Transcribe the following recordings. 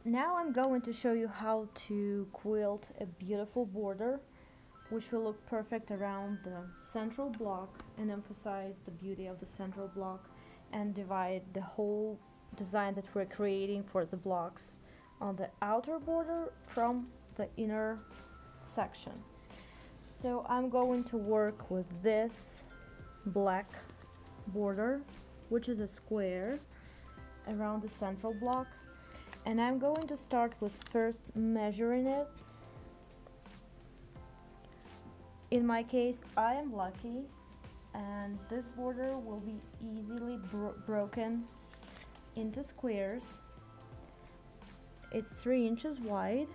Now I'm going to show you how to quilt a beautiful border which will look perfect around the central block and emphasize the beauty of the central block and divide the whole design that we're creating for the blocks on the outer border from the inner section. So I'm going to work with this black border, which is a square around the central block, and I'm going to start with first measuring it. In my case, I am lucky and this border will be easily broken into squares. It's 3 inches wide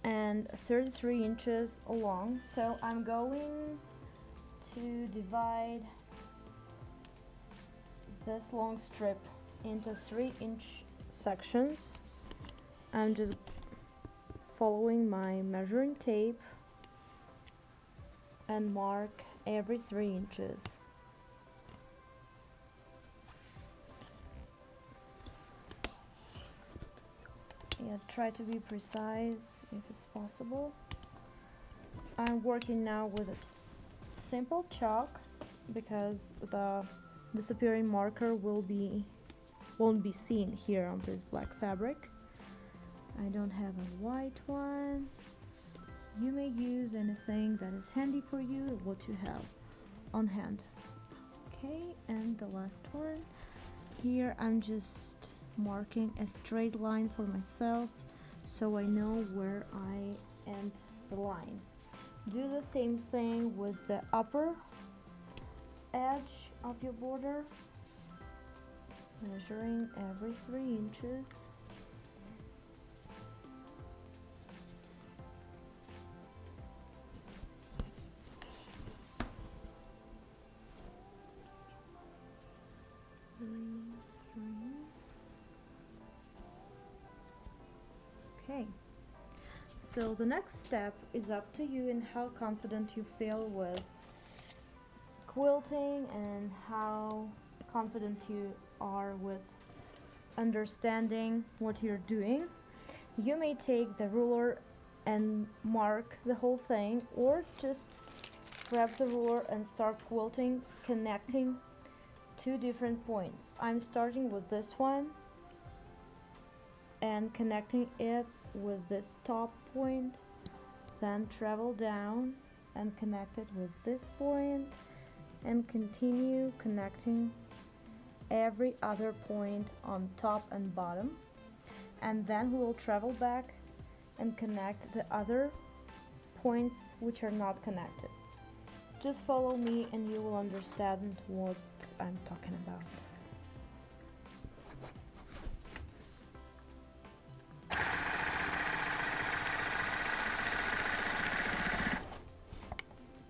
and 33 inches long, so I'm going to divide this long strip into 3-inch sections. I'm just following my measuring tape and mark every 3 inches. Yeah, try to be precise if it's possible. I'm working now with a simple chalk because the disappearing marker won't be seen here on this black fabric. I don't have a white one. You may use anything that is handy for you, what you have on hand. Okay, and the last one. Here I'm just marking a straight line for myself so I know where I end the line. Do the same thing with the upper edge of your border, measuring every 3 inches. Okay, so the next step is up to you and how confident you feel with quilting and how confident you are with understanding what you're doing. You may take the ruler and mark the whole thing, or just grab the ruler and start quilting, connecting 2 different points. I'm starting with this one and connecting it with this top point, then travel down and connect it with this point and continue connecting every other point on top and bottom, and then we will travel back and connect the other points which are not connected. Just follow me and you will understand what I'm talking about.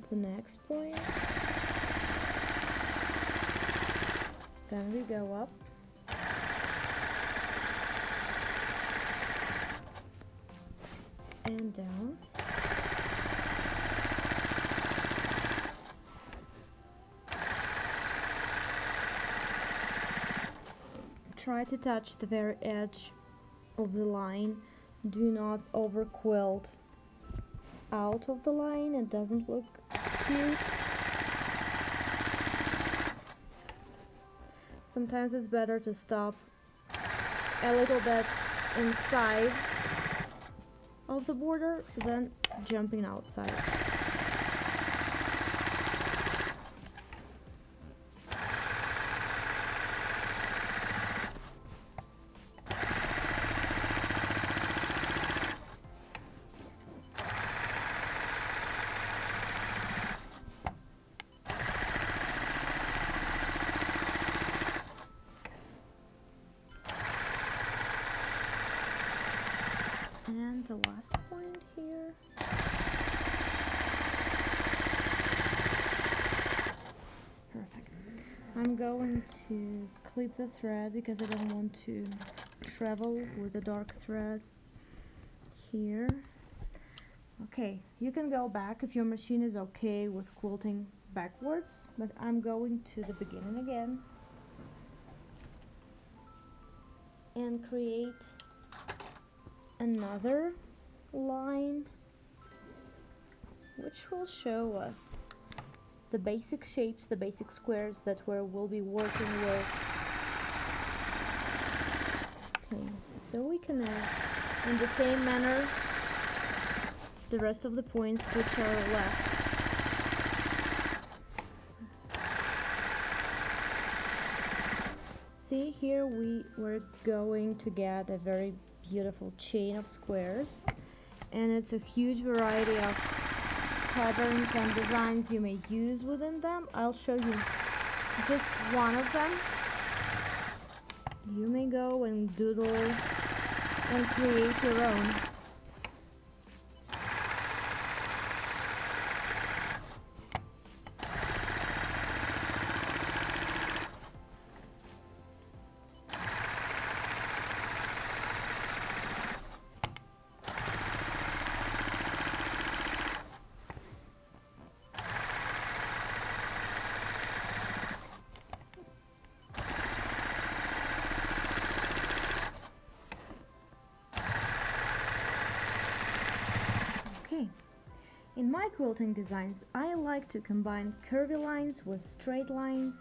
The next point, then we go up and down, try to touch the very edge of the line. Do not over quilt out of the line, it doesn't look cute. Sometimes it's better to stop a little bit inside of the border than jumping outside. And the last point here. Perfect. I'm going to clip the thread because I don't want to travel with the dark thread here. Okay, you can go back if your machine is okay with quilting backwards, but I'm going to the beginning again. and create another line which will show us the basic shapes, the basic squares that we'll be working with. Okay, so we connect in the same manner the rest of the points which are left. See, here we were going to get a very beautiful chain of squares, and it's a huge variety of patterns and designs you may use within them. I'll show you just one of them. You may go and doodle and create your own. In my quilting designs, I like to combine curvy lines with straight lines,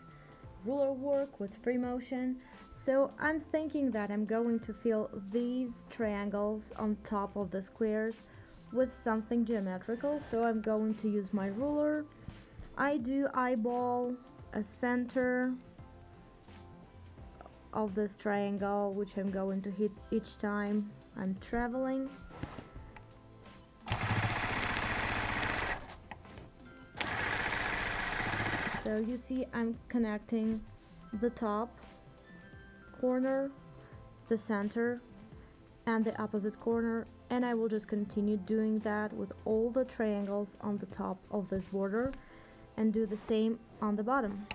ruler work with free motion, so I'm thinking that I'm going to fill these triangles on top of the squares with something geometrical, so I'm going to use my ruler. I do eyeball a center of this triangle, which I'm going to hit each time I'm traveling. So you see I'm connecting the top corner, the center, and the opposite corner, and I will just continue doing that with all the triangles on the top of this border and do the same on the bottom.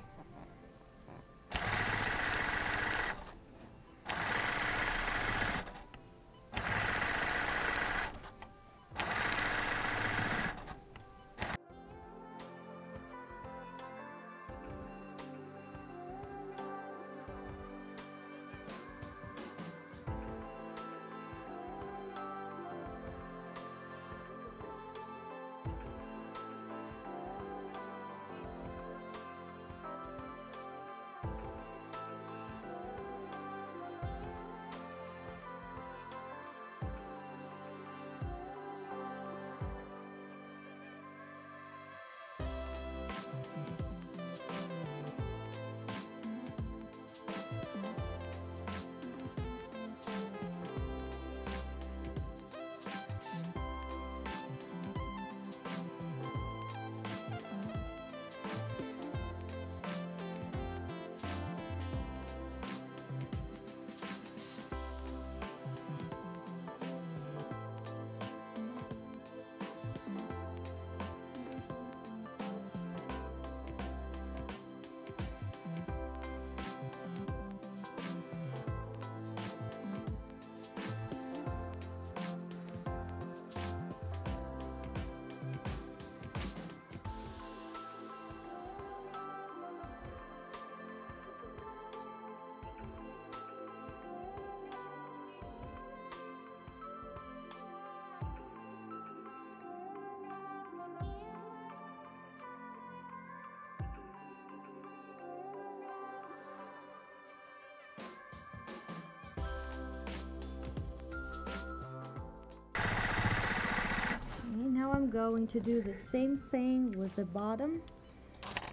Now I'm going to do the same thing with the bottom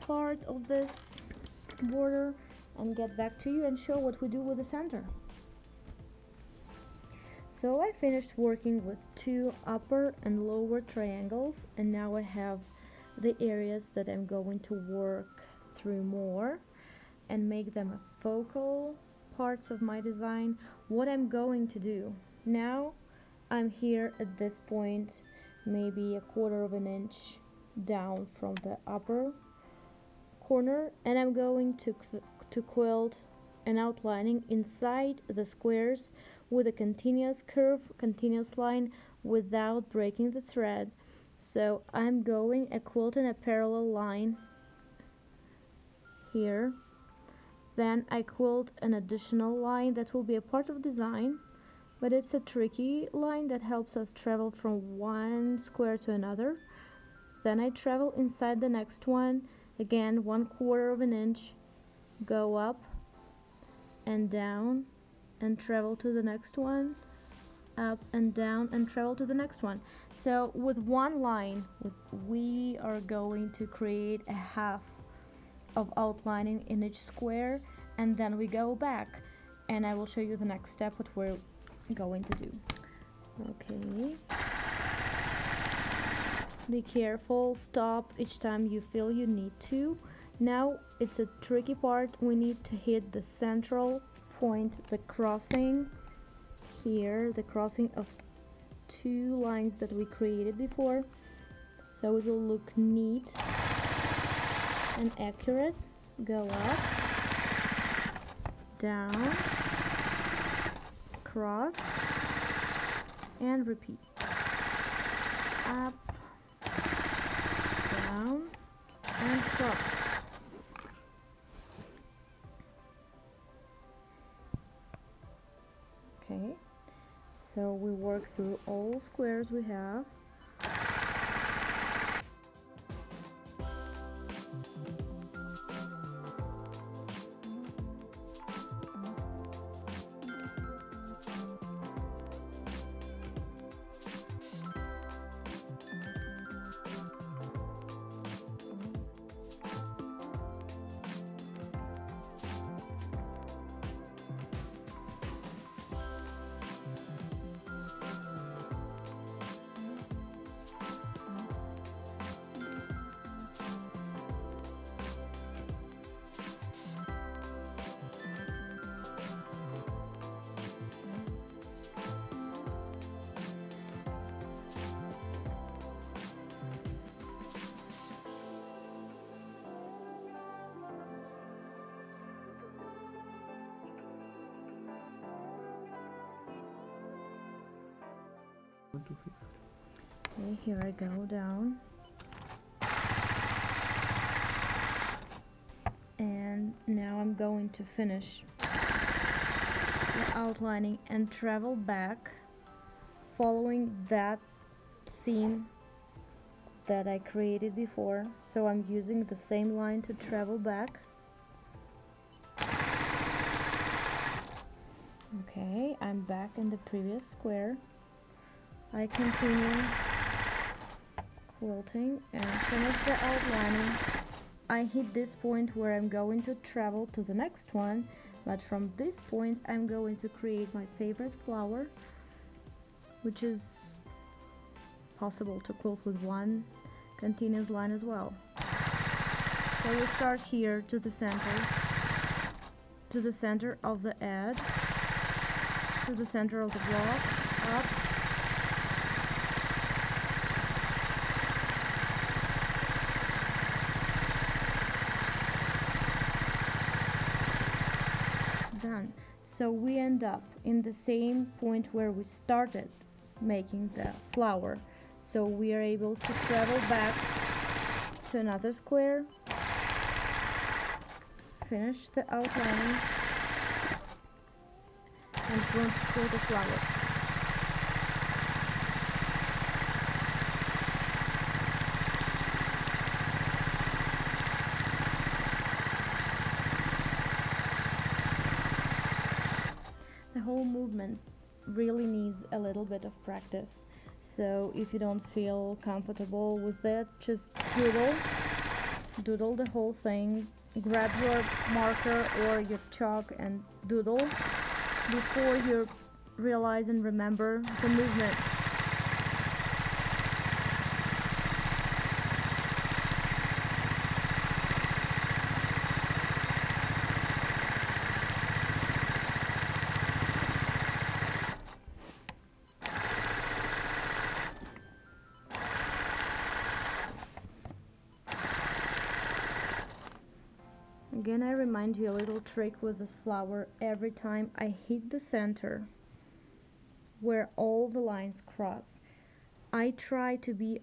part of this border and get back to you and show what we do with the center. So I finished working with two upper and lower triangles, and now I have the areas that I'm going to work through more and make them focal parts of my design. What I'm going to do now, I'm here at this point, maybe a quarter of an inch down from the upper corner, and I'm going to quilt an outlining inside the squares with a continuous curve, continuous line without breaking the thread. So I'm going a quilting a parallel line here Then I quilt an additional line that will be a part of design, but it's a tricky line that helps us travel from one square to another. Then I travel inside the next one, again 1/4 of an inch, go up and down and travel to the next one, up and down and travel to the next one. So with one line we are going to create a half of outlining in each square, and then we go back and I will show you the next step what we're going to do. Okay, be careful, stop each time you feel you need to. Now it's a tricky part, we need to hit the central point, the crossing here, the crossing of two lines that we created before, so it will look neat and accurate. Go up, down, cross, and repeat. Up, down, and cross. Okay, so we work through all squares we have. Okay, here I go down, and now I'm going to finish the outlining and travel back following that seam that I created before, so I'm using the same line to travel back. Okay, I'm back in the previous square. I continue quilting and finish the outlining. I hit this point where I'm going to travel to the next one, but from this point I'm going to create my favorite flower, which is possible to quilt with one continuous line as well. So we start here to the center of the edge, to the center of the block, up, done. So we end up in the same point where we started making the flower. So we are able to travel back to another square, finish the outlining, and quilt the flower. The whole movement really needs a little bit of practice, so if you don't feel comfortable with it, just doodle the whole thing, grab your marker or your chalk and doodle before you realize and remember the movement. Again, I remind you a little trick with this flower. Every time I hit the center where all the lines cross, I try to be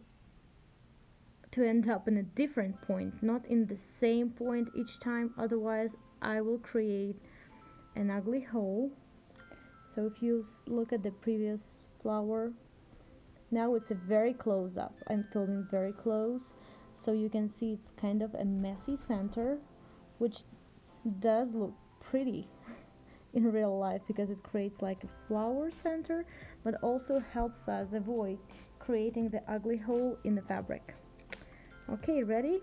to end up in a different point, not in the same point each time, otherwise I will create an ugly hole. So if you look at the previous flower, now it's a very close up. I'm filming very close, so you can see it's kind of a messy center, which does look pretty in real life because it creates like a flower center, but also helps us avoid creating the ugly hole in the fabric. Okay, ready?